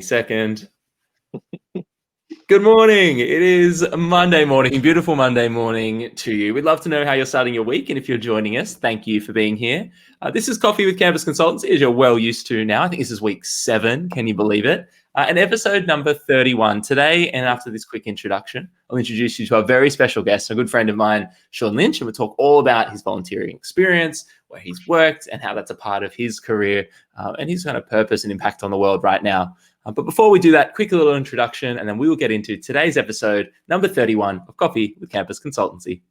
Second. Good morning. It is Monday morning. Beautiful Monday morning to you. We'd love to know how you're starting your week. And if you're joining us, thank you for being here. This is Coffee with Campus Consultancy, as you're well used to now. I think this is week 7. Can you believe it? And episode number 31 today. And after this quick introduction, I'll introduce you to a very special guest, a good friend of mine, Sean Lynch, and we'll talk all about his volunteering experience, where he's worked, and how that's a part of his career and his kind of purpose and impact on the world right now. But before we do that, quick little introduction, and then we will get into today's episode, number 31 of Coffee with Campus Consultancy.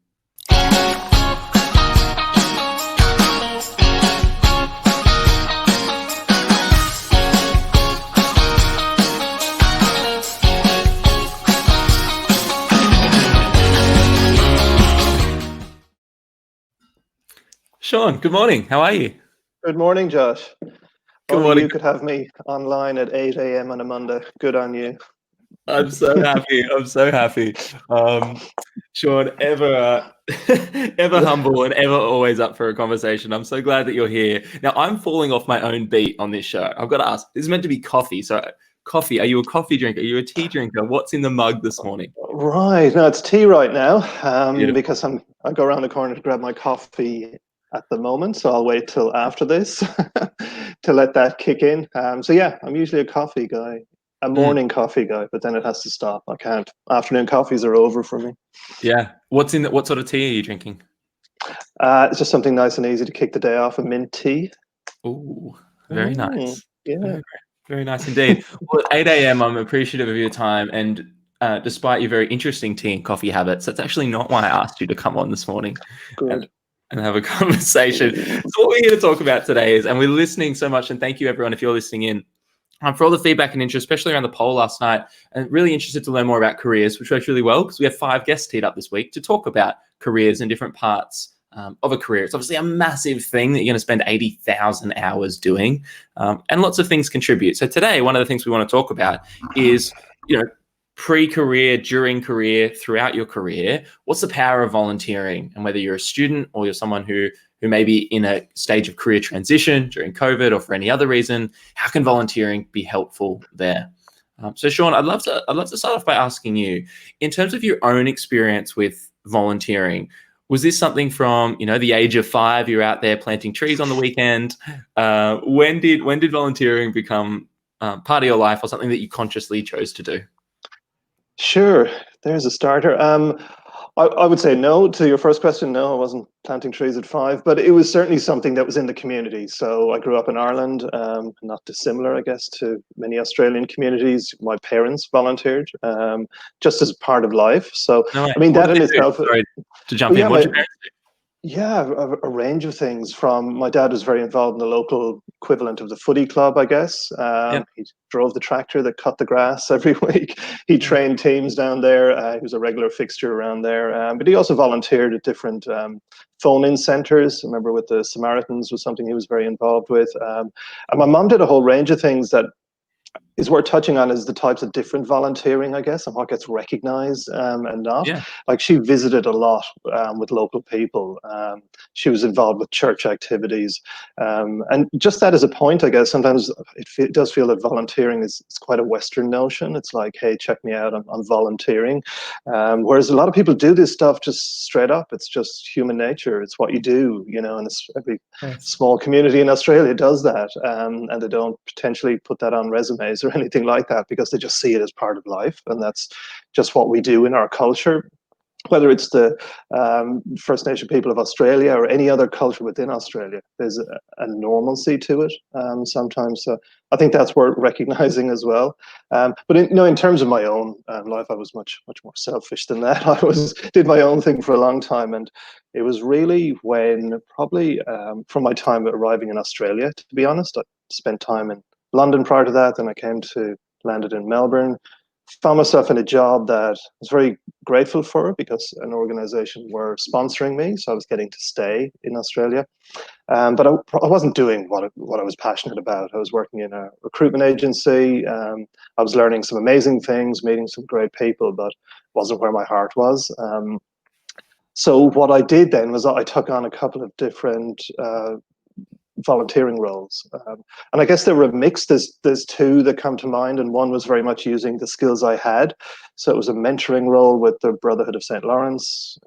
Sean, good morning. How are you? Good morning, Josh. Good morning. You could have me online at 8 a.m. on a Monday. Good on you. I'm so happy. Sean, ever humble and ever always up for a conversation. I'm so glad that you're here. Now, I'm falling off my own beat on this show. I've got to ask, this is meant to be coffee. So coffee, are you a coffee drinker? Are you a tea drinker? What's in the mug this morning? Right. No, it's tea right now because I go around the corner to grab my coffee at the moment. So I'll wait till after this to let that kick in. So yeah, I'm usually a coffee guy, a morning coffee guy, but then it has to stop. I can't. Afternoon coffees are over for me. Yeah. What sort of tea are you drinking? It's just something nice and easy to kick the day off, a mint tea. Ooh, very nice. Yeah. Very nice indeed. Well, at 8 a.m., I'm appreciative of your time. And despite your very interesting tea and coffee habits, that's actually not why I asked you to come on this morning. Good. And have a conversation. So what we're here to talk about today is, and we're listening so much, and thank you everyone if you're listening in, for all the feedback and interest, especially around the poll last night, and really interested to learn more about careers, which works really well because we have 5 guests teed up this week to talk about careers and different parts of a career. It's obviously a massive thing that you're going to spend 80,000 hours doing, and lots of things contribute. So today, one of the things we want to talk about is, pre-career, during career, throughout your career, what's the power of volunteering? And whether you're a student or you're someone who may be in a stage of career transition during COVID or for any other reason, how can volunteering be helpful there? So Sean, I'd love to start off by asking you, in terms of your own experience with volunteering, was this something from the age of 5, you're out there planting trees on the weekend? When did volunteering become part of your life, or something that you consciously chose to do? Sure, there's a starter. I would say no to your first question. No, I wasn't planting trees at 5, but it was certainly something that was in the community. So I grew up in Ireland, not dissimilar, I guess, to many Australian communities. My parents volunteered just as part of life. So, No, I mean, that in itself... Sorry to jump in. What did your parents do? Yeah, a range of things. From my dad was very involved in the local equivalent of the footy club, I guess. He drove the tractor that cut the grass every week. He trained teams down there. He was a regular fixture around there. But he also volunteered at different phone-in centres. I remember with the Samaritans was something he was very involved with. And my mum did a whole range of things that is worth touching on, is the types of different volunteering, I guess, and what gets recognized and not. Yeah. Like, she visited a lot with local people. She was involved with church activities. And just that as a point, I guess, sometimes it does feel that volunteering is quite a Western notion. It's like, hey, check me out, I'm volunteering. Whereas a lot of people do this stuff just straight up. It's just human nature. It's what you do, and every small community in Australia does that. And they don't potentially put that on resumes or anything like that, because they just see it as part of life, and that's just what we do in our culture. Whether it's the First Nation people of Australia or any other culture within Australia, there's a normalcy to it sometimes. So I think that's worth recognizing as well. But in terms of my own life, I was much more selfish than that. I did my own thing for a long time, and it was really when probably from my time arriving in Australia, to be honest. I spent time in London prior to that, then I landed in Melbourne. Found myself in a job that I was very grateful for, because an organization were sponsoring me, so I was getting to stay in Australia. But I wasn't doing what I was passionate about. I was working in a recruitment agency. I was learning some amazing things, meeting some great people, but wasn't where my heart was. So what I did then was I took on a couple of different volunteering roles. And I guess they were mixed. There's two that come to mind, and one was very much using the skills I had. So it was a mentoring role with the Brotherhood of St. Lawrence,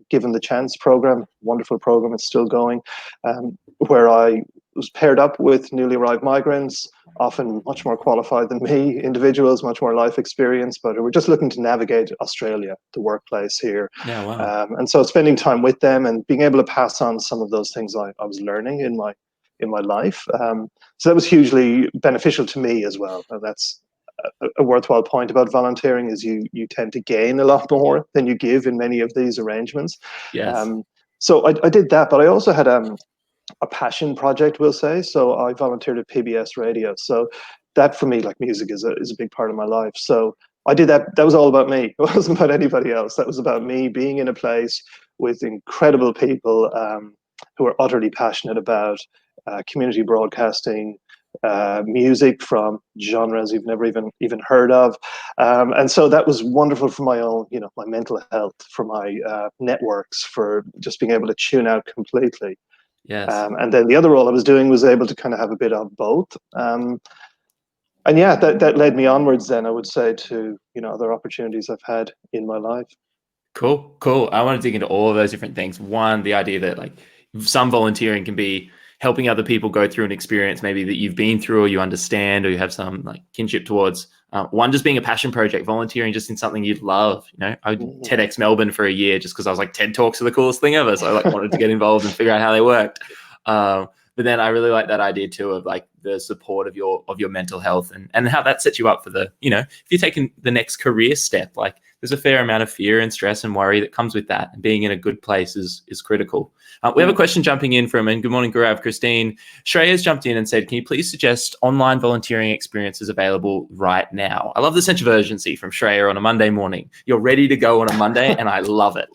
Given the Chance program, wonderful program, it's still going, where I was paired up with newly arrived migrants, often much more qualified than me, individuals, much more life experience, but we're just looking to navigate Australia, the workplace here. Yeah, wow. And so spending time with them and being able to pass on some of those things I was learning in my life. So that was hugely beneficial to me as well. And that's a worthwhile point about volunteering, is you tend to gain a lot more than you give in many of these arrangements. Yes. So I did that, but I also had a passion project, we'll say. So I volunteered at PBS Radio. So that for me, like music is a big part of my life. So I did that. That was all about me. It wasn't about anybody else. That was about me being in a place with incredible people who are utterly passionate about community broadcasting, music from genres you've never even heard of. And so that was wonderful for my own, my mental health, for my networks, for just being able to tune out completely. Yes. And then the other role I was doing was able to kind of have a bit of both. And yeah, that led me onwards then, I would say, to, other opportunities I've had in my life. Cool. I want to dig into all of those different things. One, the idea that like some volunteering can be helping other people go through an experience maybe that you've been through or you understand or you have some like kinship towards. One, just being a passion project, volunteering just in something you'd love. I did TEDx Melbourne for a year just because I was like, TED Talks are the coolest thing ever. So I like wanted to get involved and figure out how they worked. But then I really like that idea too of like the support of your mental health and how that sets you up for the, if you're taking the next career step, like there's a fair amount of fear and stress and worry that comes with that. And being in a good place is critical. We have a question jumping in from, and good morning, Gaurav, Christine. Shreya's jumped in and said, can you please suggest online volunteering experiences available right now? I love the sense of urgency from Shreya on a Monday morning. You're ready to go on a Monday, and I love it.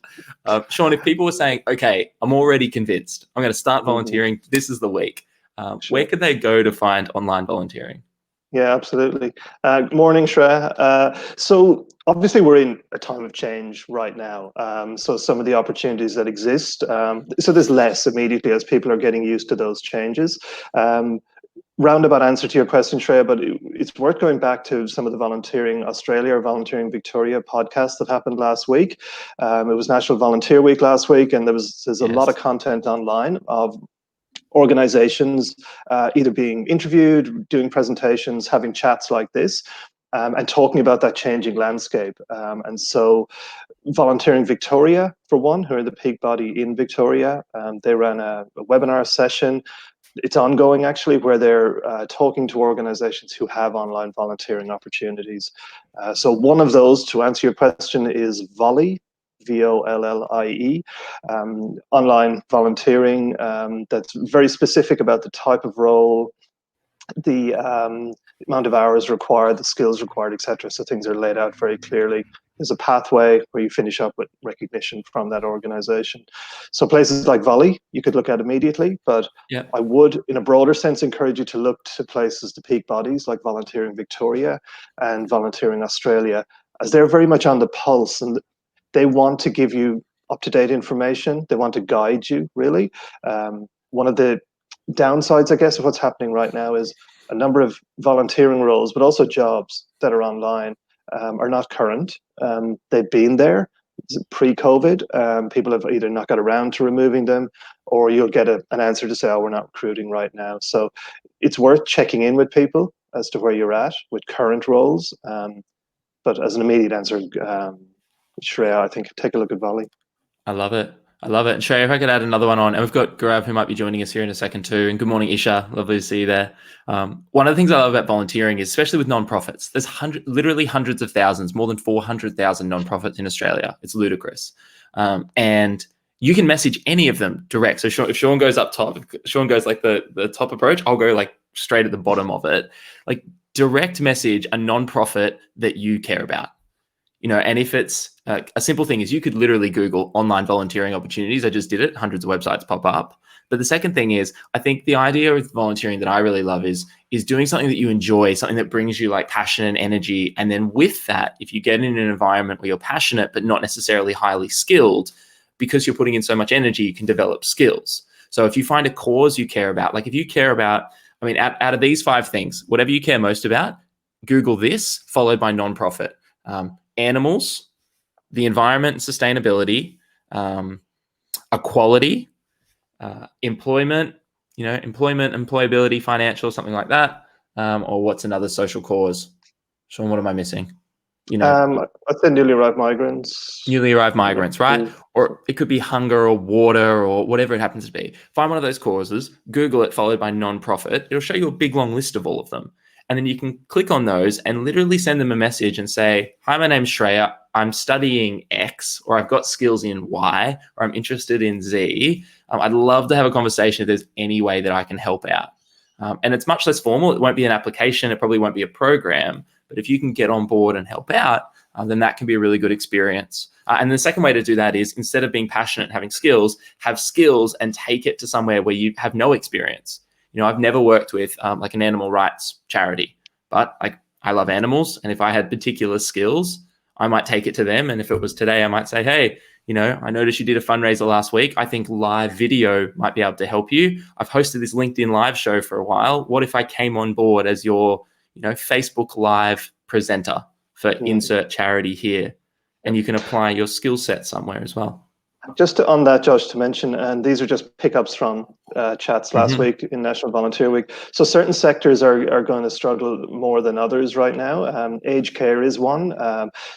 Sean, if people were saying, okay, I'm already convinced, I'm going to start volunteering, this is the week. Where can they go to find online volunteering? Yeah, absolutely. Morning, Shreya. So obviously we're in a time of change right now. So some of the opportunities that exist, so there's less immediately as people are getting used to those changes. Roundabout answer to your question, Shreya, but it's worth going back to some of the Volunteering Australia or Volunteering Victoria podcasts that happened last week. It was National Volunteer Week last week, and there's a lot of content online of organizations either being interviewed, doing presentations, having chats like this, and talking about that changing landscape. And so Volunteering Victoria, for one, who are the peak body in Victoria, they ran a webinar session. It's ongoing, actually, where they're talking to organizations who have online volunteering opportunities. So one of those, to answer your question, is Volley, VOLLIE, online volunteering that's very specific about the type of role, the amount of hours required, the skills required, etc. So things are laid out very clearly. There's a pathway where you finish up with recognition from that organization. So places like Volley, you could look at immediately, but I would, in a broader sense, encourage you to look to places, to peak bodies like Volunteering Victoria and Volunteering Australia, as they're very much on the pulse and they want to give you up-to-date information. They want to guide you, really. One of the downsides, I guess, of what's happening right now is a number of volunteering roles, but also jobs that are online are not current. They've been there pre-COVID. People have either not got around to removing them, or you'll get an answer to say, oh, we're not recruiting right now. So it's worth checking in with people as to where you're at with current roles. But as an immediate answer, Shreya, I think take a look at Volley. I love it. And Shreya, if I could add another one on, and we've got Gaurav who might be joining us here in a second too. And good morning, Isha. Lovely to see you there. One of the things I love about volunteering is, especially with nonprofits, there's literally hundreds of thousands, more than 400,000 nonprofits in Australia. It's ludicrous. And you can message any of them direct. So if Sean goes up top, Sean goes like the top approach, I'll go like straight at the bottom of it. Like direct message a nonprofit that you care about. And if it's a simple thing is you could literally Google online volunteering opportunities. I just did it. Hundreds of websites pop up. But the second thing is, I think the idea with volunteering that I really love is doing something that you enjoy, something that brings you like passion and energy. And then with that, if you get in an environment where you're passionate, but not necessarily highly skilled, because you're putting in so much energy, you can develop skills. So if you find a cause you care about, like if you care about, I mean, out of these 5 things, whatever you care most about, Google this, followed by nonprofit. Animals, the environment and sustainability, equality, employment, employability, financial, something like that. Or what's another social cause? Sean, what am I missing? I said newly arrived migrants. Newly arrived migrants, right? Or it could be hunger or water or whatever it happens to be. Find one of those causes, Google it, followed by nonprofit. It'll show you a big long list of all of them. And then you can click on those and literally send them a message and say, hi, my name's Shreya. I'm studying X, or I've got skills in Y, or I'm interested in Z. I'd love to have a conversation if there's any way that I can help out. And it's much less formal. It won't be an application. It probably won't be a program. But if you can get on board and help out, then that can be a really good experience. And the second way to do that is, instead of being passionate and having skills, have skills and take it to somewhere where you have no experience. I've never worked with like an animal rights charity, but I love animals. And if I had particular skills, I might take it to them. And if it was today, I might say, hey, I noticed you did a fundraiser last week. I think live video might be able to help you. I've hosted this LinkedIn live show for a while. What if I came on board as your, Facebook live presenter for insert charity here? And you can apply your skill set somewhere as well. Just on that, Josh, to mention, and these are just pickups from chats last week in National Volunteer Week. So certain sectors are going to struggle more than others right now. Aged care is one.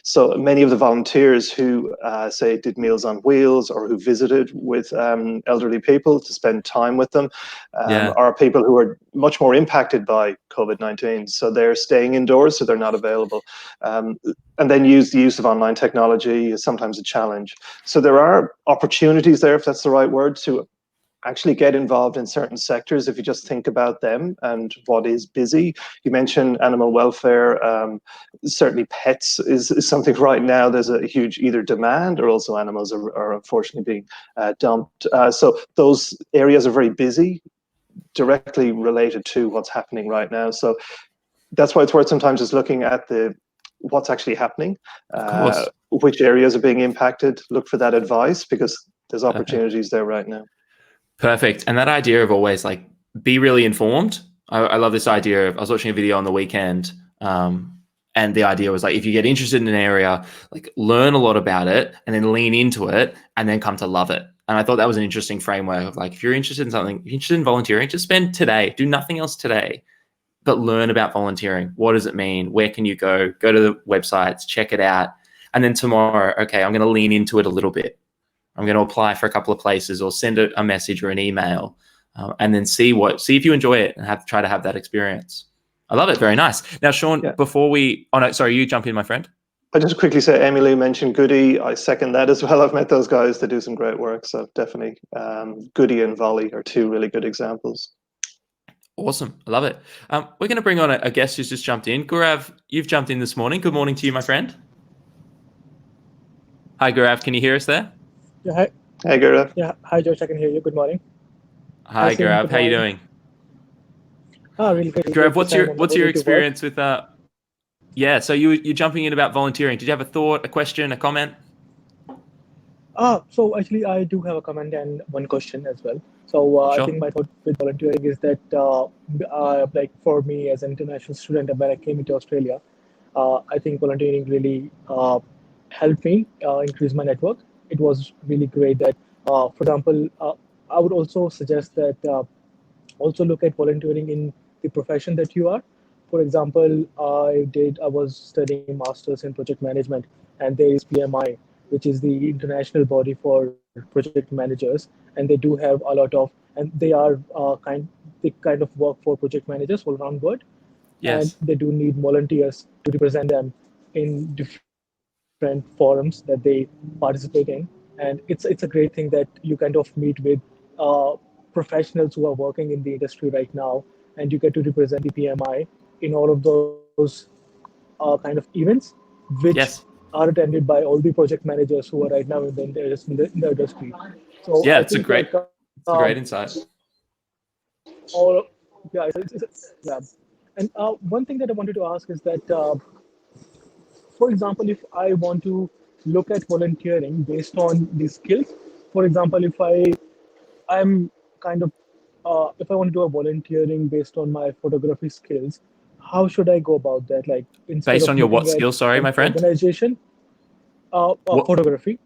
So many of the volunteers who say did Meals on Wheels, or who visited with elderly people to spend time with them, are people who are much more impacted by COVID-19. So they're staying indoors, so they're not available. And then the use of online technology is sometimes a challenge. So there are opportunities there, if that's the right word, to actually get involved in certain sectors if you just think about them and what is busy. You mentioned animal welfare. Certainly pets is something right now. There's a huge either demand, or also animals are unfortunately being dumped. So those areas are very busy, directly related to what's happening right now. So that's why it's worth sometimes just looking at what's actually happening, which areas are being impacted. Look for that advice, because there's opportunities there right now. Perfect. And that idea of always be really informed. I love this idea of, I was watching a video on the weekend, and the idea was if you get interested in an area, learn a lot about it and then lean into it and then come to love it. And I thought that was an interesting framework of if you're interested in something, if you're interested in volunteering, just spend today, do nothing else today, but learn about volunteering. What does it mean? Where can you go? Go to the websites, check it out. And then tomorrow, okay, I'm going to lean into it a little bit. I'm going to apply for a couple of places, or send a message or an email, and then see if you enjoy it and try to have that experience. I love it. Very nice. Now, Sean, before we, sorry, you jump in, my friend. I just quickly say, Emily mentioned Goody. I second that as well. I've met those guys. They do some great work. So definitely Goody and Volley are two really good examples. Awesome. I love it. We're going to bring on a guest who's just jumped in. Gaurav, you've jumped in this morning. Good morning to you, my friend. Hi, Gaurav. Can you hear us there? Yeah, hi. Hey, Gaurav. Yeah, hi, Josh. I can hear you. Good morning. Hi, Gaurav. How are you doing? Really good. Gaurav, what's your experience with so you're jumping in about volunteering. Did you have a thought, a question, a comment? So actually, I do have a comment and one question as well. So Sure. I think my thought with volunteering is that, for me as an international student, when I came into Australia, I think volunteering really helped me increase my network. It was really great that, for example, I would also suggest that also look at volunteering in the profession that you are. For example, I was studying masters in project management, and there is PMI, which is the international body for project managers, and they do have a lot of, and they are they kind of work for project managers all around the world. Yes. And they do need volunteers to represent them in different forums that they participate in. And it's a great thing that you kind of meet with professionals who are working in the industry right now, and you get to represent the PMI in all of those kind of events, which are attended by all the project managers who are right now in the industry. So yeah, it's a great insight. And one thing that I wanted to ask is that, for example, if I want to look at volunteering based on the skills, for example, if I'm if I want to do a volunteering based on my photography skills, how should I go about that? Like instead Based of on your what looking at skill? Sorry, an my friend. organization, What? photography,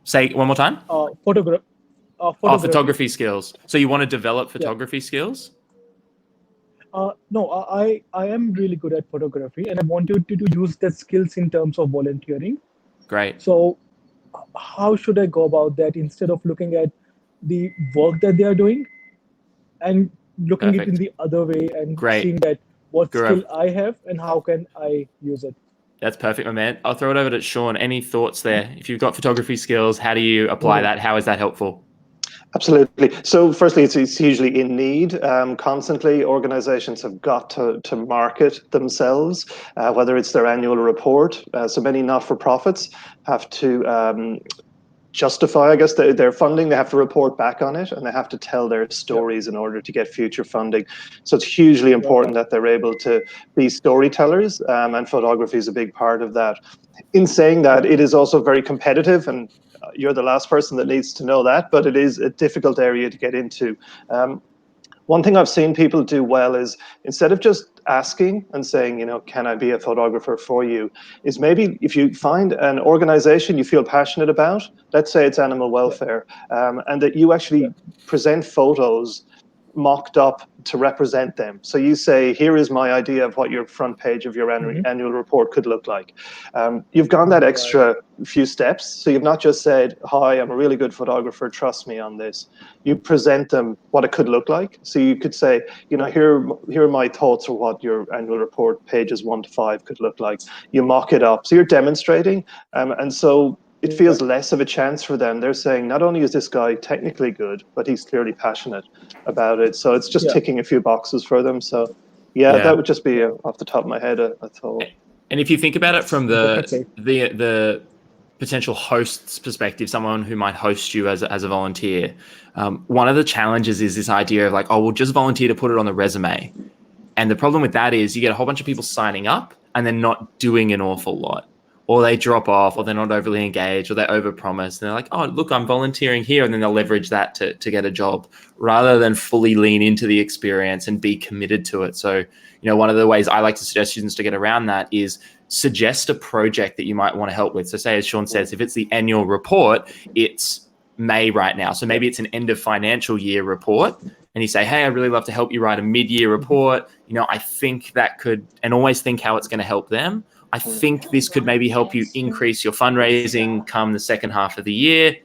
Say it one more time. photography. Oh, photography skills. So you want to develop Yeah. photography skills? No, I am really good at photography, and I wanted to use the skills in terms of volunteering. Great. So, how should I go about that instead of looking at the work that they are doing and looking it in Perfect. the other way and Great. seeing that what Gaurav. skill I have and how can I use it? That's perfect, my man. I'll throw it over to Sean. Any thoughts there? If you've got photography skills, how do you apply that? How is that helpful? Absolutely. So firstly, it's hugely in need. Constantly, organizations have got to market themselves, whether it's their annual report. So many not-for-profits have to justify, I guess, their funding. They have to report back on it, and they have to tell their stories in order to get future funding. So it's hugely important that they're able to be storytellers, and photography is a big part of that. In saying that, it is also very competitive, and you're the last person that needs to know that, but it is a difficult area to get into. One thing I've seen people do well is instead of just asking and saying, can I be a photographer for you, is maybe if you find an organization you feel passionate about, let's say it's animal welfare, and that you actually present photos mocked up to represent them. So you say, here is my idea of what your front page of your annual report could look like. You've gone that extra few steps. So you've not just said, hi, I'm a really good photographer, trust me on this. You present them what it could look like. So you could say, here are my thoughts of what your annual report pages 1 to 5 could look like. You mock it up. So you're demonstrating. And so it feels less of a chance for them. They're saying, not only is this guy technically good, but he's clearly passionate about it. So it's just ticking a few boxes for them. So that would just be off the top of my head, a thought. And if you think about it from the potential host's perspective, someone who might host you as a volunteer, one of the challenges is this idea of like, oh, we'll just volunteer to put it on the resume. And the problem with that is you get a whole bunch of people signing up and then not doing an awful lot. Or they drop off, or they're not overly engaged, or they overpromise. And they're like, oh, look, I'm volunteering here. And then they'll leverage that to get a job rather than fully lean into the experience and be committed to it. So, one of the ways I like to suggest students to get around that is suggest a project that you might want to help with. So say, as Sean says, if it's the annual report, it's May right now. So maybe it's an end of financial year report. And you say, hey, I'd really love to help you write a mid-year report. I think that could, and always think how it's going to help them. I think this could maybe help you increase your fundraising come the second half of the year.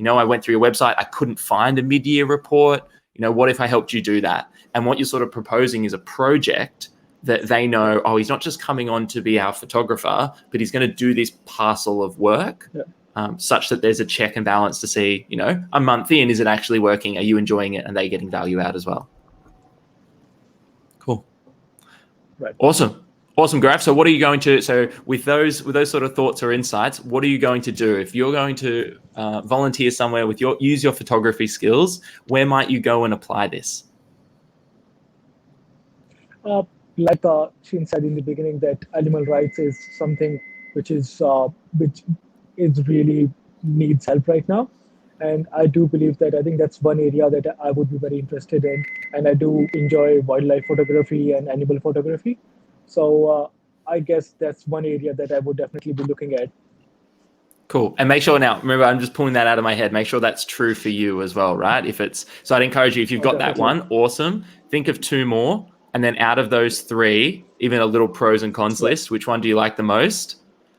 I went through your website. I couldn't find a mid-year report. What if I helped you do that? And what you're sort of proposing is a project that they know, oh, he's not just coming on to be our photographer, but he's going to do this parcel of work such that there's a check and balance to see, a month in, is it actually working? Are you enjoying it? And they getting value out as well? Cool. Right. Awesome, Gaurav. So what are you going to, so with those sort of thoughts or insights, what are you going to do? If you're going to volunteer somewhere with use your photography skills, where might you go and apply this? Like Sheen said in the beginning, that animal rights is something which is really needs help right now. And I do believe that I think that's one area that I would be very interested in. And I do enjoy wildlife photography and animal photography. So I guess that's one area that I would definitely be looking at. Cool. And make sure now, remember, I'm just pulling that out of my head. Make sure that's true for you as well, right? So I'd encourage you, if you've got that one, awesome. Think of 2 more. And then out of those 3, even a little pros and cons list, which one do you like the most?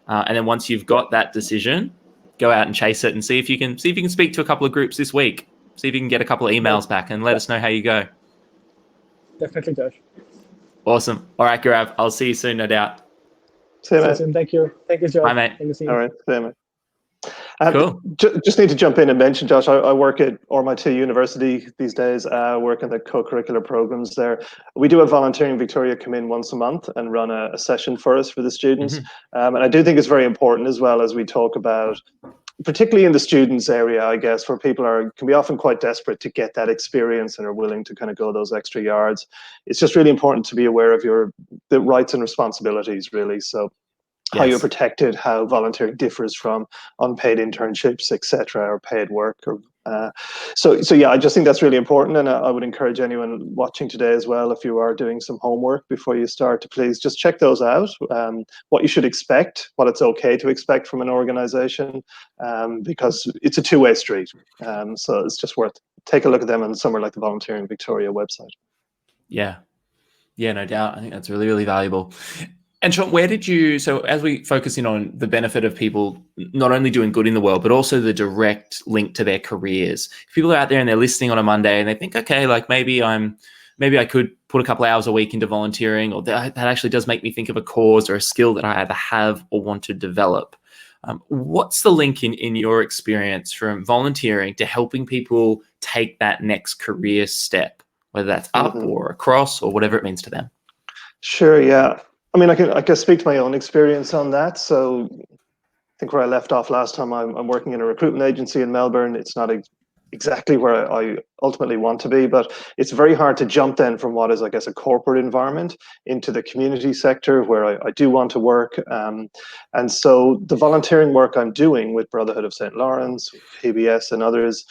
And then once you've got that decision, go out and chase it and see if you can speak to a couple of groups this week. See if you can get a couple of emails back and let us know how you go. Definitely, Josh. Awesome. All right, Gaurav. I'll see you soon, no doubt. See you, mate. Thank you. Thank you, Josh. Bye, mate. All right. See you, mate. Cool. Just need to jump in and mention, Josh, I work at RMIT University these days, work in the co-curricular programs there. We do have Volunteering Victoria come in once a month and run a session for us for the students. And I do think it's very important as well, as we talk about, particularly in the students area, I guess, where people can be often quite desperate to get that experience and are willing to kind of go those extra yards. It's just really important to be aware of the rights and responsibilities, really. So how you're protected, how volunteering differs from unpaid internships, etc., or paid work, or So yeah, I just think that's really important, and I would encourage anyone watching today as well, if you are doing some homework before you start, to please just check those out. What you should expect, what it's okay to expect from an organization, because it's a two-way street. So it's just worth take a look at them on somewhere like the Volunteering Victoria website. Yeah, no doubt. I think that's really, really valuable. And Sean, so as we focus in on the benefit of people not only doing good in the world, but also the direct link to their careers. If people are out there and they're listening on a Monday and they think, okay, like maybe I could put a couple of hours a week into volunteering, or that actually does make me think of a cause or a skill that I either have or want to develop. What's the link in your experience from volunteering to helping people take that next career step, whether that's up or across or whatever it means to them? Sure, yeah. I mean, I can speak to my own experience on that. So I think where I left off last time, I'm working in a recruitment agency in Melbourne. It's not exactly where I ultimately want to be, but it's very hard to jump then from what is, I guess, a corporate environment into the community sector where I do want to work. And so the volunteering work I'm doing with Brotherhood of St. Lawrence, PBS and others,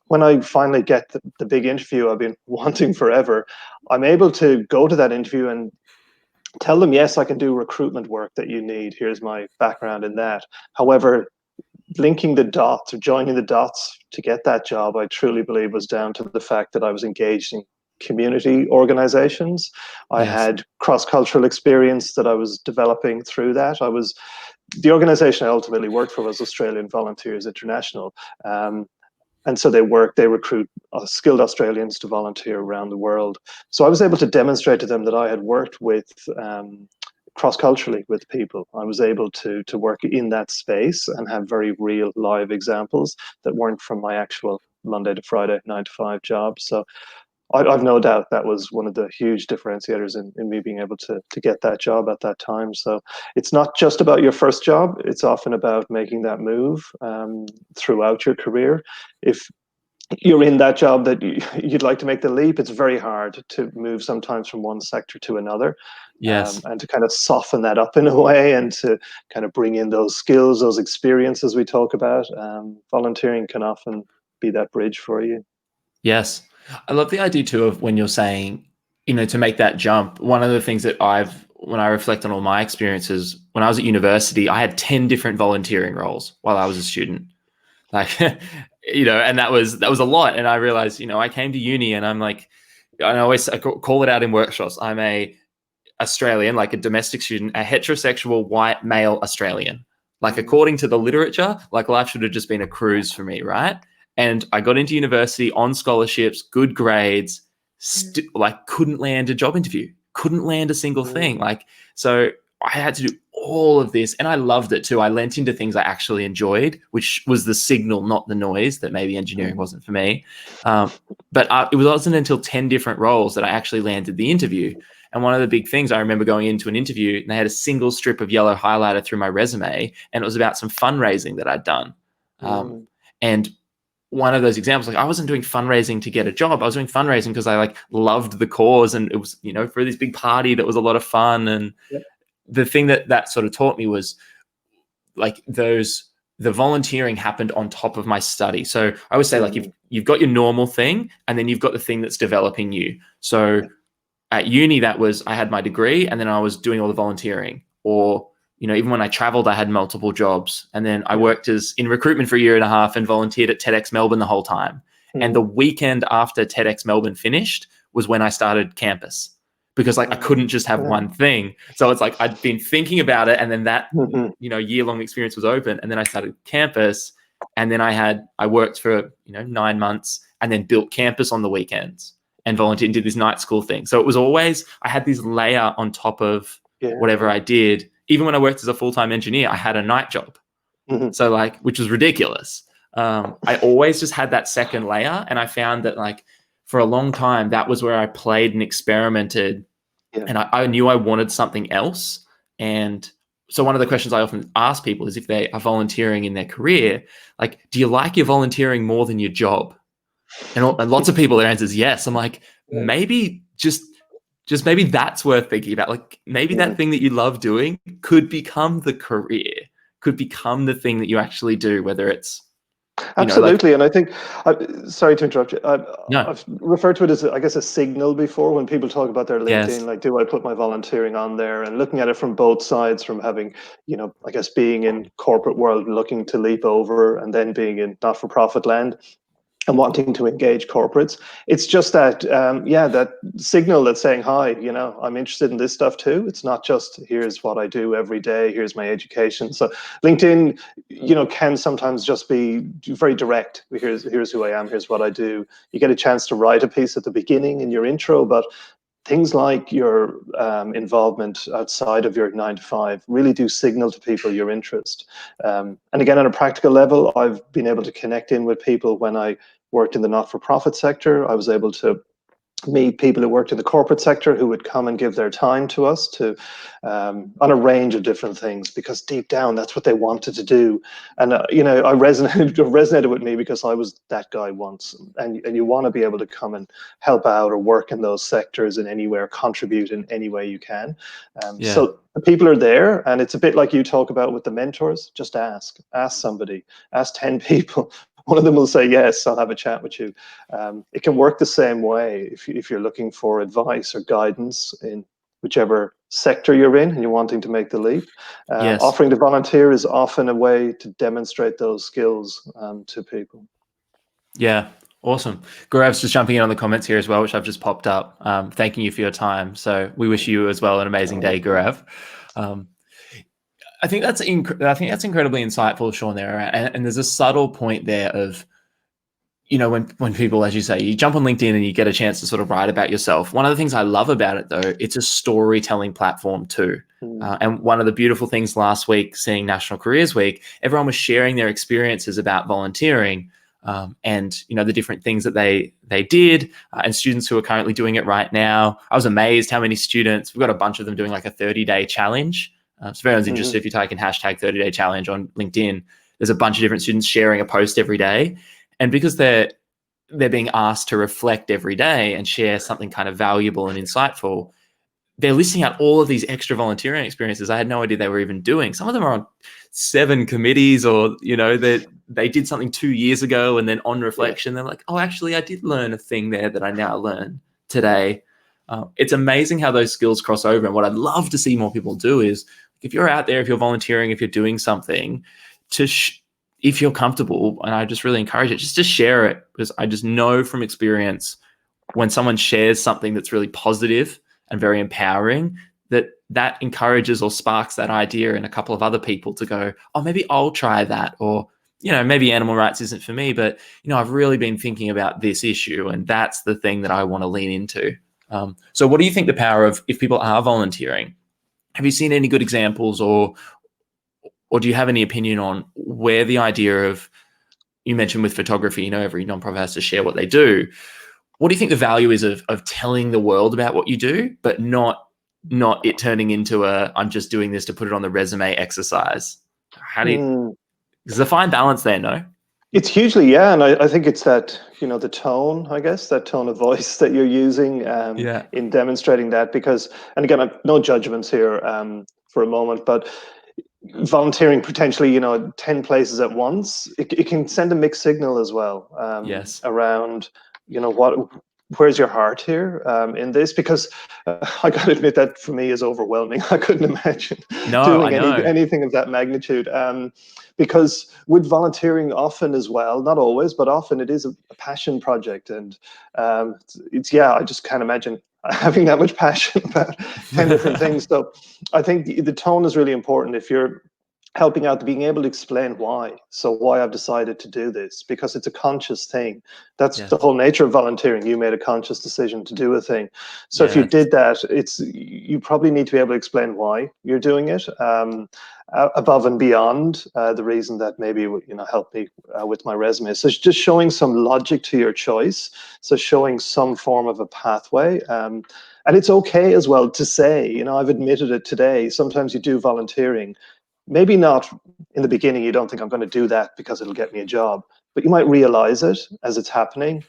when I finally get the big interview I've been wanting forever, I'm able to go to that interview and tell them, yes, I can do recruitment work that you need. Here's my background in that. However, linking the dots or joining the dots to get that job, I truly believe was down to the fact that I was engaged in community organizations. I had cross-cultural experience that I was developing through that. The organization I ultimately worked for was Australian Volunteers International. And so they recruit skilled Australians to volunteer around the world. So I was able to demonstrate to them that I had worked with cross-culturally with people. I was able to work in that space and have very real live examples that weren't from my actual Monday to Friday 9-to-5 job. So I've no doubt that was one of the huge differentiators in me being able to get that job at that time. So it's not just about your first job. It's often about making that move throughout your career. If you're in that job that you'd like to make the leap, it's very hard to move sometimes from one sector to another. Yes. And to kind of soften that up in a way and to kind of bring in those skills, those experiences we talk about. Volunteering can often be that bridge for you. Yes. I love the idea too of when you're saying, to make that jump. One of the things that when I reflect on all my experiences, when I was at university, I had 10 different volunteering roles while I was a student. Like, and that was a lot. And I realized, I came to uni and I'm like, I call it out in workshops. I'm a Australian, like a domestic student, a heterosexual white male Australian. Like, according to the literature, like life should have just been a cruise for me, right? And I got into university on scholarships, good grades, couldn't land a job interview, couldn't land a single thing. Like, so I had to do all of this, and I loved it too. I lent into things I actually enjoyed, which was the signal, not the noise, that maybe engineering wasn't for me. But it wasn't until 10 different roles that I actually landed the interview. And one of the big things I remember going into an interview, and they had a single strip of yellow highlighter through my resume, and it was about some fundraising that I'd done. And one of those examples, like, I wasn't doing fundraising to get a job. I was doing fundraising because I loved the cause, and it was, for this big party that was a lot of fun. And the thing that sort of taught me was the volunteering happened on top of my study. So I always say, you've got your normal thing, and then you've got the thing that's developing you. So at uni, I had my degree, and then I was doing all the volunteering. Or, even when I traveled, I had multiple jobs. And then I worked in recruitment for a year and a half and volunteered at TEDx Melbourne the whole time. And the weekend after TEDx Melbourne finished was when I started Campus, because I couldn't just have one thing. So it's like I'd been thinking about it, and then that year-long experience was open, and then I started Campus, and then I worked for 9 months, and then built Campus on the weekends and volunteered and did this night school thing. So it was always, I had this layer on top of whatever I did. Even when I worked as a full-time engineer, I had a night job. So which was ridiculous. I always just had that second layer, and I found that for a long time, that was where I played and experimented. And I knew I wanted something else. And so one of the questions I often ask people is, if they are volunteering in their career, do you like your volunteering more than your job? And lots of people, their answer is yes. I'm like, maybe just maybe that's worth thinking about. Maybe that thing that you love doing could become the career, could become the thing that you actually do, whether it's Absolutely, and I think, sorry to interrupt you. No. I've referred to it as, I guess, a signal before when people talk about their LinkedIn. Yes. Like, do I put my volunteering on there? And looking at it from both sides, from having, I guess, being in corporate world, looking to leap over, and then being in not-for-profit land and wanting to engage corporates. It's just that, that signal that's saying, hi, I'm interested in this stuff too. It's not just, here's what I do every day, here's my education. So LinkedIn, can sometimes just be very direct. Here's who I am, here's what I do. You get a chance to write a piece at the beginning in your intro, but things like your involvement outside of your 9 to 5 really do signal to people your interest. And again, on a practical level, I've been able to connect in with people when I worked in the not-for-profit sector. I was able to meet people who worked in the corporate sector who would come and give their time to us on a range of different things, because deep down that's what they wanted to do. And I resonated with me because I was that guy once, and you want to be able to come and help out or work in those sectors in anywhere, contribute in any way you can. So the people are there, and it's a bit like you talk about with the mentors. Just ask somebody, ask 10 people. One of them will say, yes, I'll have a chat with you. It can work the same way if you're looking for advice or guidance in whichever sector you're in and you're wanting to make the leap. Offering to volunteer is often a way to demonstrate those skills to people. Yeah, awesome. Gaurav's just jumping in on the comments here as well, which I've just popped up, thanking you for your time. So we wish you as well an amazing day, Gaurav. I think that's incredibly insightful, Sean. There, and there's a subtle point there of, when people, as you say, you jump on LinkedIn and you get a chance to sort of write about yourself. One of the things I love about it, though, it's a storytelling platform too. And one of the beautiful things last week, seeing National Careers Week, everyone was sharing their experiences about volunteering, and the different things that they did, and students who are currently doing it right now. I was amazed how many students. We've got a bunch of them doing like a 30-day challenge. So if anyone's interested, if you type in hashtag 30-day challenge on LinkedIn, there's a bunch of different students sharing a post every day. And because they're being asked to reflect every day and share something kind of valuable and insightful, they're listing out all of these extra volunteering experiences I had no idea they were even doing. Some of them are on 7 committees, or, they did something 2 years ago, and then on reflection, they're like, oh, actually, I did learn a thing there that I now learn today. It's amazing how those skills cross over. And what I'd love to see more people do is, if you're out there, if you're volunteering, if you're doing something, if you're comfortable, and I just really encourage it, just to share it, because I just know from experience, when someone shares something that's really positive and very empowering, that encourages or sparks that idea in a couple of other people to go, oh, maybe I'll try that. Or, maybe animal rights isn't for me, but, I've really been thinking about this issue, and that's the thing that I want to lean into. So what do you think the power of, if people are volunteering, have you seen any good examples, or do you have any opinion on where the idea of, you mentioned with photography, every nonprofit has to share what they do. What do you think the value is of telling the world about what you do, but not it turning into I'm just doing this to put it on the resume exercise? How do you, there's a fine balance there, no? It's hugely, and I think it's that, the tone, I guess, that tone of voice that you're using in demonstrating that, because, and again, no judgments here for a moment, but volunteering potentially, 10 places at once, it can send a mixed signal as well around, where's your heart here in this? Because I got to admit that for me is overwhelming. I couldn't imagine doing anything of that magnitude. Because with volunteering, often as well, not always, but often it is a passion project. And I just can't imagine having that much passion about 10 different things. So I think the tone is really important if you're helping out, being able to explain why. So why I've decided to do this, because it's a conscious thing. That's the whole nature of volunteering. You made a conscious decision to do a thing. So if you did that, you probably need to be able to explain why you're doing it, above and beyond the reason that maybe help me with my resume. So it's just showing some logic to your choice. So showing some form of a pathway. And it's okay as well to say, I've admitted it today. Sometimes you do volunteering. Maybe not in the beginning, you don't think I'm going to do that because it'll get me a job, but you might realize it as it's happening.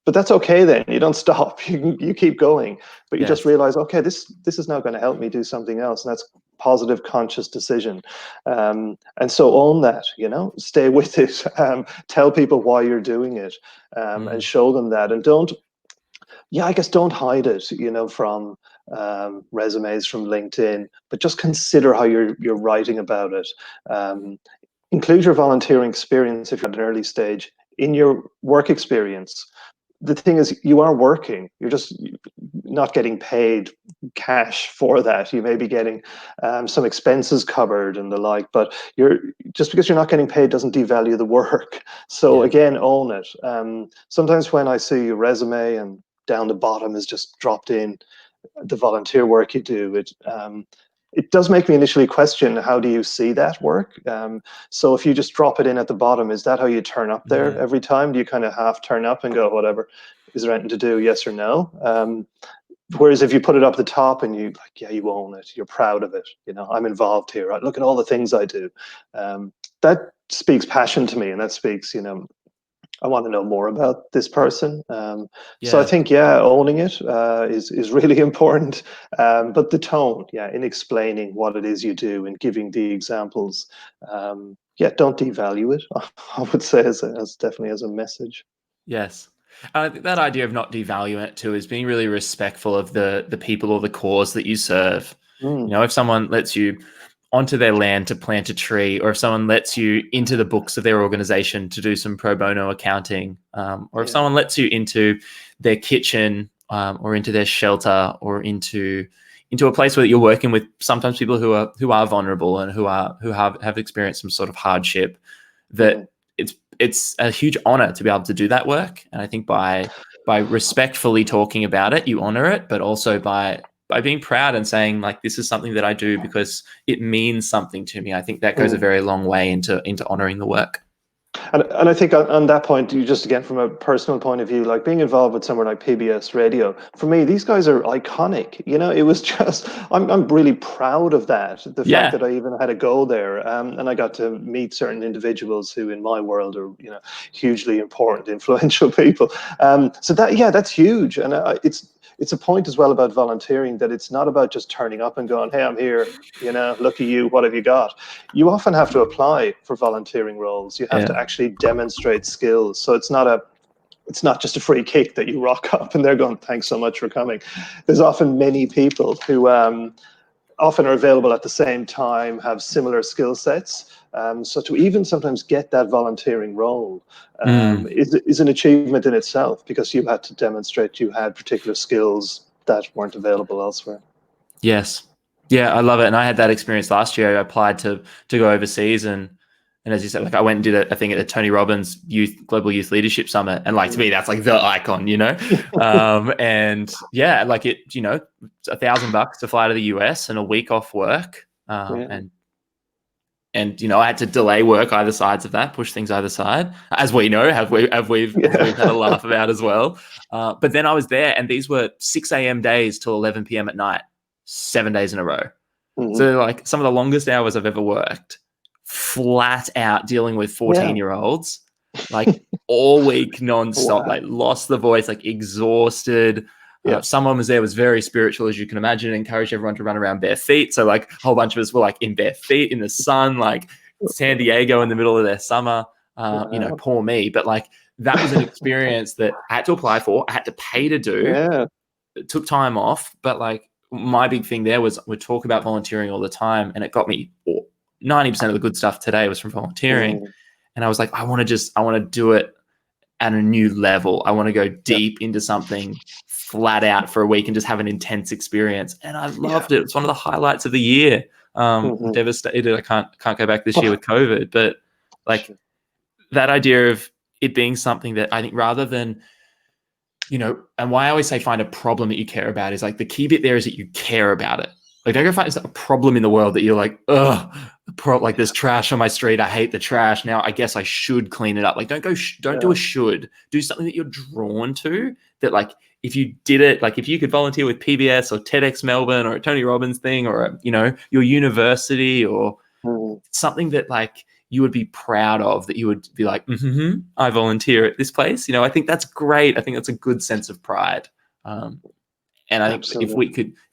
But that's okay then. You don't stop. You keep going, but you just realize, okay, this is now going to help me do something else, and that's positive, conscious decision. And so own that, stay with it, tell people why you're doing it, and show them that. And don't hide it, from resumes, from LinkedIn, but just consider how you're writing about it. Include your volunteering experience if you're at an early stage in your work experience. The thing is, you are working. You're just not getting paid cash for that. You may be getting some expenses covered and the like, but just because you're not getting paid doesn't devalue the work. So again, own it. Sometimes when I see a resume and down the bottom is just dropped in the volunteer work you do, it does make me initially question, how do you see that work? So if you just drop it in at the bottom, is that how you turn up there every time? Do you kind of half turn up and go, whatever, is there anything to do, yes or no? Whereas if you put it up the top and you own it, you're proud of it. I'm involved here. Look at all the things I do. That speaks passion to me, and that speaks, I want to know more about this person. So I think, owning it is really important. But the tone, in explaining what it is you do and giving the examples, don't devalue it. I would say as definitely as a message. Yes. I think that idea of not devaluing it too is being really respectful of the people or the cause that you serve. If someone lets you onto their land to plant a tree, or if someone lets you into the books of their organization to do some pro bono accounting, or if someone lets you into their kitchen, or into their shelter, or into a place where you're working with sometimes people who are vulnerable and who have experienced some sort of hardship, that it's a huge honor to be able to do that work. And I think by respectfully talking about it, you honor it, but also by being proud and saying, like, this is something that I do because it means something to me. I think that goes a very long way into honoring the work. And I think on that point, you just, again, from a personal point of view, like being involved with somewhere like PBS Radio, for me, these guys are iconic. It was just, I'm really proud of that. The fact that I even had a go there, and I got to meet certain individuals who in my world are, hugely important, influential people. So that's huge. And it's a point as well about volunteering, that it's not about just turning up and going, hey, I'm here, look at you, what have you got? You often have to apply for volunteering roles. You have to actually demonstrate skills. So it's not just a free kick that you rock up and they're going, thanks so much for coming. There's often many people who often are available at the same time, have similar skill sets. So to even sometimes get that volunteering role is an achievement in itself, because you had to demonstrate you had particular skills that weren't available elsewhere. Yes. Yeah, I love it. And I had that experience last year. I applied to go overseas, and as you said, like, I went and did a thing at the Tony Robbins Global Youth Leadership Summit. And like, to me, that's like the icon, and like it, $1,000 to fly to the US and a week off work. And I had to delay work either sides of that, push things either side, as we know, have we've had a laugh about as well. But then I was there, and these were 6 a.m. days till 11 p.m. at night, 7 days in a row. So like some of the longest hours I've ever worked, flat out dealing with 14-year-olds, like all week nonstop, like lost the voice, like exhausted. Someone was there, was very spiritual, as you can imagine, encouraged everyone to run around bare feet. So like a whole bunch of us were like in bare feet in the sun, like San Diego in the middle of their summer. Poor me. But like that was an experience that I had to apply for. I had to pay to do. It took time off. But like my big thing there was we talk about volunteering all the time, and it got me 90% of the good stuff today was from volunteering. And I was like, I want to do it at a new level. I want to go deep into something flat out for a week and just have an intense experience. And I loved it. It's one of the highlights of the year. I'm devastated I can't go back this year with COVID, but like that idea of it being something that I think, rather than, and why I always say find a problem that you care about, is like the key bit there is that you care about it. Like, don't go find a problem in the world that you're like, like there's trash on my street. I hate the trash. Now I guess I should clean it up. Like, don't do a should. Do something that you're drawn to, that like, if you did it, like if you could volunteer with PBS or TEDx Melbourne or a Tony Robbins thing, or, your university, or something that like you would be proud of, that you would be like, I volunteer at this place. I think that's great. I think that's a good sense of pride. And I think if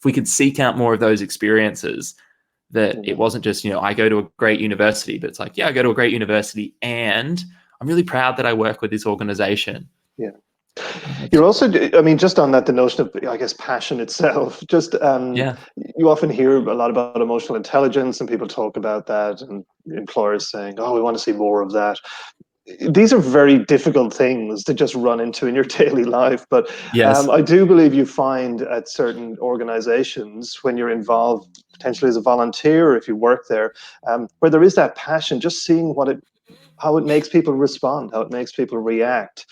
we could seek out more of those experiences, that it wasn't just, I go to a great university, but it's like, I go to a great university and I'm really proud that I work with this organization. Yeah. You're also, I mean, just on that, the notion of, I guess, passion itself, just you often hear a lot about emotional intelligence and people talk about that and employers saying, oh, we want to see more of that. These are very difficult things to just run into in your daily life. But I do believe you find at certain organizations when you're involved potentially as a volunteer or if you work there, where there is that passion, just seeing how it makes people respond, how it makes people react.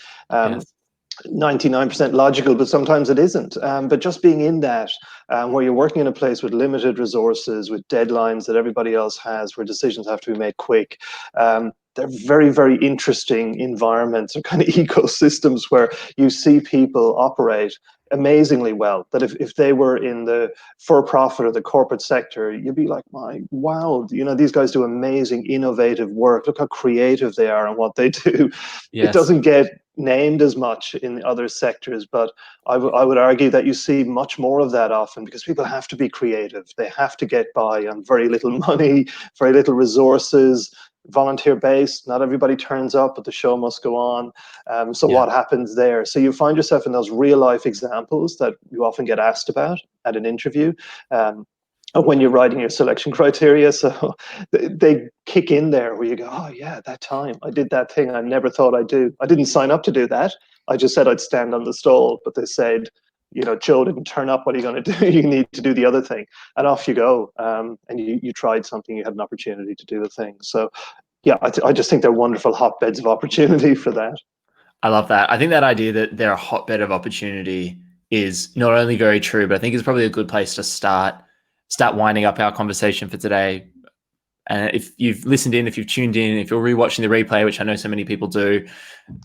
99% logical, but sometimes it isn't. But just being in that, where you're working in a place with limited resources, with deadlines that everybody else has, where decisions have to be made quick, they're very, very interesting environments or kind of ecosystems where you see people operate amazingly well. That if they were in the for-profit or the corporate sector, you'd be like, wow, these guys do amazing, innovative work. Look how creative they are and what they do. It doesn't get named as much in other sectors, but I would argue that you see much more of that often because people have to be creative. They have to get by on very little money, very little resources, volunteer based. Not everybody turns up, but the show must go on. So what happens there? So you find yourself in those real life examples that you often get asked about at an interview. When you're writing your selection criteria, so they kick in there where you go, oh yeah, that time I did that thing I never thought I'd do. I didn't sign up to do that. I just said I'd stand on the stall, but they said, Joe didn't turn up. What are you going to do? You need to do the other thing, and off you go. And you tried something. You had an opportunity to do the thing. So yeah, I just think they're wonderful hotbeds of opportunity for that. I love that. I think that idea that they're a hotbed of opportunity is not only very true, but I think it's probably a good place to start winding up our conversation for today. And if you've listened in, if you've tuned in, if you're rewatching the replay, which I know so many people do,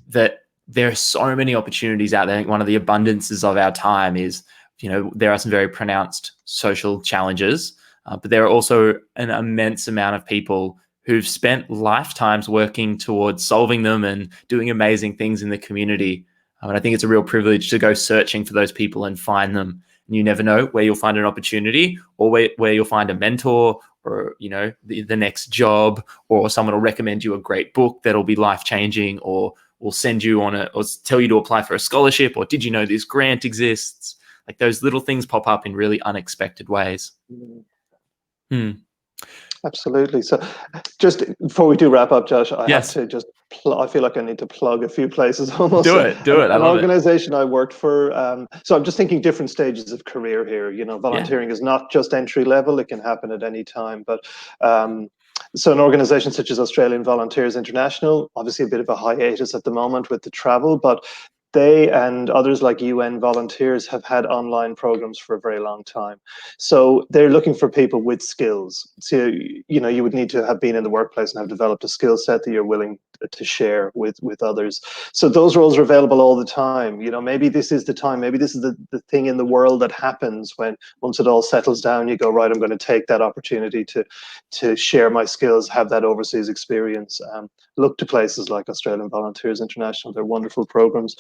that there are so many opportunities out there. I think one of the abundances of our time is, there are some very pronounced social challenges, but there are also an immense amount of people who've spent lifetimes working towards solving them and doing amazing things in the community. And I think it's a real privilege to go searching for those people and find them. And you never know where you'll find an opportunity or where you'll find a mentor or, the next job, or someone will recommend you a great book that'll be life-changing, or will send you on or tell you to apply for a scholarship, or did you know this grant exists? Like those little things pop up in really unexpected ways. Absolutely. So just before we do wrap up, Josh, I have to just I feel like I need to plug a few places almost. Do it. An organization I worked for. So I'm just thinking different stages of career here. Volunteering is not just entry level. It can happen at any time. But so an organization such as Australian Volunteers International, obviously a bit of a hiatus at the moment with the travel, but they and others like UN volunteers have had online programs for a very long time. So they're looking for people with skills. So, you would need to have been in the workplace and have developed a skill set that you're willing to share with others. So those roles are available all the time. Maybe this is the time, maybe this is the thing in the world that happens when once it all settles down, you go, right, I'm going to take that opportunity to share my skills, have that overseas experience. Look to places like Australian Volunteers International. They're wonderful programs.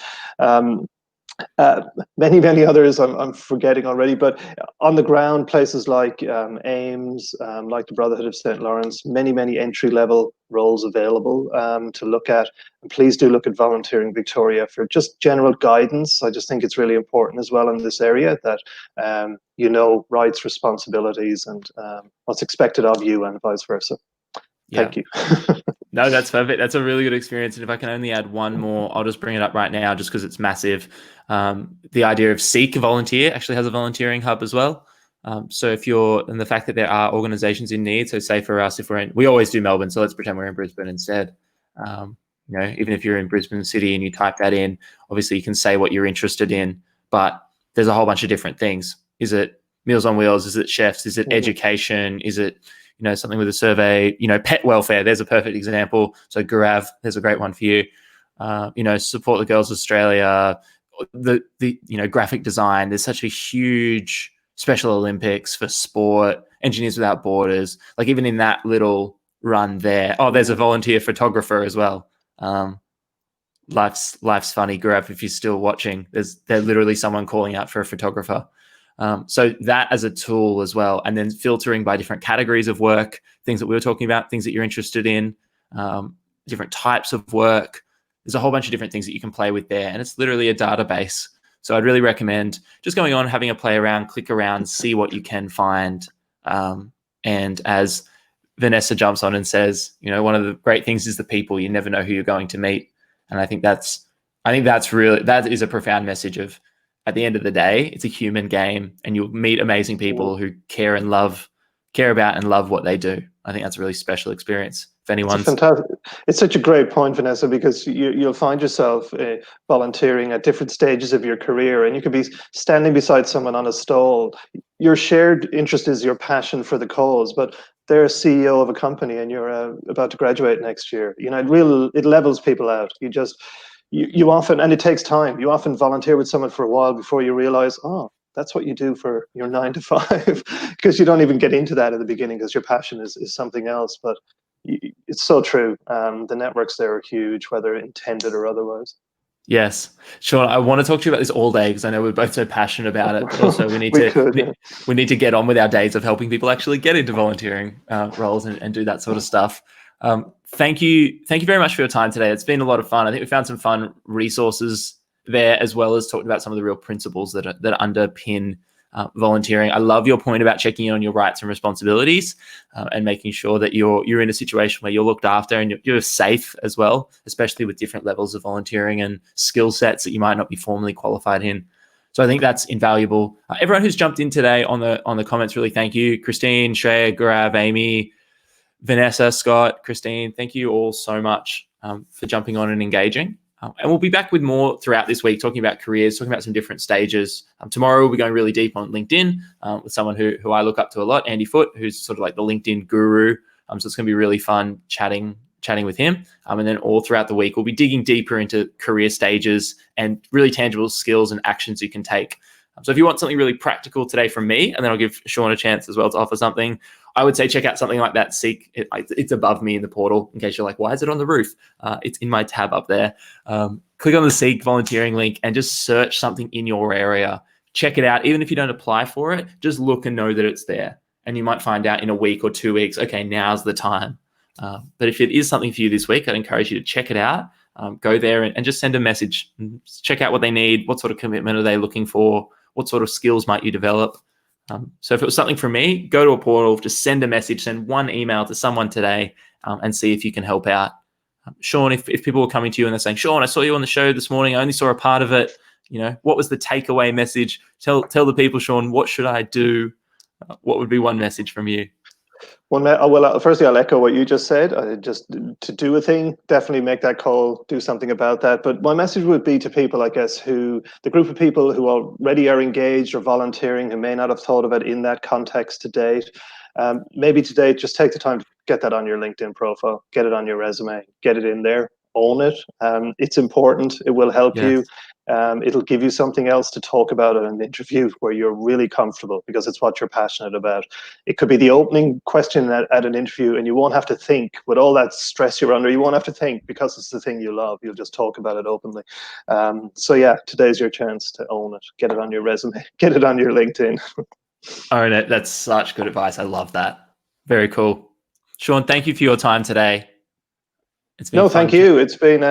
Many others I'm forgetting already, but on the ground, places like AIMS, like the Brotherhood of St. Lawrence, many entry-level roles available to look at. And please do look at Volunteering Victoria for just general guidance. I just think it's really important as well in this area that rights, responsibilities, and what's expected of you and vice versa. Thank you. No, that's perfect. That's a really good experience. And if I can only add one more, I'll just bring it up right now just because it's massive. The idea of Seek Volunteer actually has a volunteering hub as well. So and the fact that there are organizations in need, so say for us, we always do Melbourne, so let's pretend we're in Brisbane instead. Even if you're in Brisbane City and you type that in, obviously you can say what you're interested in, but there's a whole bunch of different things. Is it Meals on Wheels? Is it chefs? Is it education? Is it something with a survey, pet welfare? There's a perfect example. So Gaurav, there's a great one for you. Support the Girls Australia, the graphic design. There's such a huge Special Olympics for sport, Engineers Without Borders. Like even in that little run there. Oh, there's a volunteer photographer as well. Life's funny, Gaurav, if you're still watching. There's literally someone calling out for a photographer. So that as a tool as well, and then filtering by different categories of work, things that we were talking about, things that you're interested in, different types of work. There's a whole bunch of different things that you can play with there, and it's literally a database. So I'd really recommend just going on, having a play around, click around, see what you can find. And as Vanessa jumps on and says, one of the great things is the people. You never know who you're going to meet, and I think that is a profound message of, at the end of the day, it's a human game, and you'll meet amazing people who care about and love what they do. I think that's a really special experience. If anyone's fantastic, it's such a great point, Vanessa, because you'll find yourself volunteering at different stages of your career, and you could be standing beside someone on a stall. Your shared interest is your passion for the cause, but they're a CEO of a company, and you're about to graduate next year. It levels people out. You often, and it takes time. You often volunteer with someone for a while before you realize, oh, that's what you do for your 9 to 5, because you don't even get into that at the beginning because your passion is something else. But it's so true. The networks there are huge, whether intended or otherwise. Yes, Sean, I want to talk to you about this all day because I know we're both so passionate about it, but also we need to get on with our days of helping people actually get into volunteering roles and do that sort of stuff. Thank you very much for your time today. It's been a lot of fun. I think we found some fun resources there, as well as talked about some of the real principles that underpin volunteering. I love your point about checking in on your rights and responsibilities and making sure that you're in a situation where you're looked after and you're safe as well, especially with different levels of volunteering and skill sets that you might not be formally qualified in. So I think that's invaluable. Everyone who's jumped in today on the comments, really thank you. Christine, Shreya, Gaurav, Amy, Vanessa, Scott, Christine, thank you all so much for jumping on and engaging. And we'll be back with more throughout this week, talking about careers, talking about some different stages. Tomorrow, we'll be going really deep on LinkedIn with someone who I look up to a lot, Andy Foote, who's sort of like the LinkedIn guru. So it's going to be really fun chatting with him. And then all throughout the week, we'll be digging deeper into career stages and really tangible skills and actions you can take. So if you want something really practical today from me, and then I'll give Sean a chance as well to offer something, I would say check out something like that. Seek it's above me in the portal. In case you're like, why is it on the roof? It's in my tab up there. Click on the Seek volunteering link and just search something in your area. Check it out. Even if you don't apply for it, just look and know that it's there. And you might find out in a week or 2 weeks, okay, now's the time. But if it is something for you this week, I'd encourage you to check it out. Go there and just send a message. Check out what they need. What sort of commitment are they looking for? What sort of skills might you develop? So if it was something from me, go to a portal, just send a message, send one email to someone today and see if you can help out. Sean, if people were coming to you and they're saying, Sean, I saw you on the show this morning. I only saw a part of it. What was the takeaway message? Tell the people, Sean, what should I do? What would be one message from you? Well, firstly, I'll echo what you just said. Just to do a thing, definitely make that call, do something about that. But my message would be to people, I guess, the group of people who already are engaged or volunteering, who may not have thought of it in that context to date. Maybe today, just take the time to get that on your LinkedIn profile, get it on your resume, get it in there, own it. It's important. It will help you. It'll give you something else to talk about in an interview where you're really comfortable because it's what you're passionate about. It could be the opening question at an interview, and you won't have to think with all that stress you're under. You won't have to think because it's the thing you love. You'll just talk about it openly. So yeah, today's your chance to own it. Get it on your resume. Get it on your LinkedIn. Own it. That's such good advice. I love that. Very cool. Sean, thank you for your time today. It's been thank you. It's been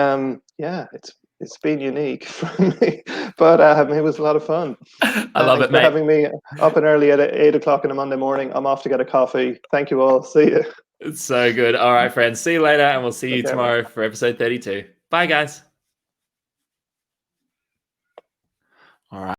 it's been unique for me, but it was a lot of fun. I love it, mate. For having me up and early at 8 o'clock on a Monday morning. I'm off to get a coffee. Thank you all. See you. It's so good. All right, friends. See you later, and we'll see you tomorrow for episode 32. Bye, guys. All right.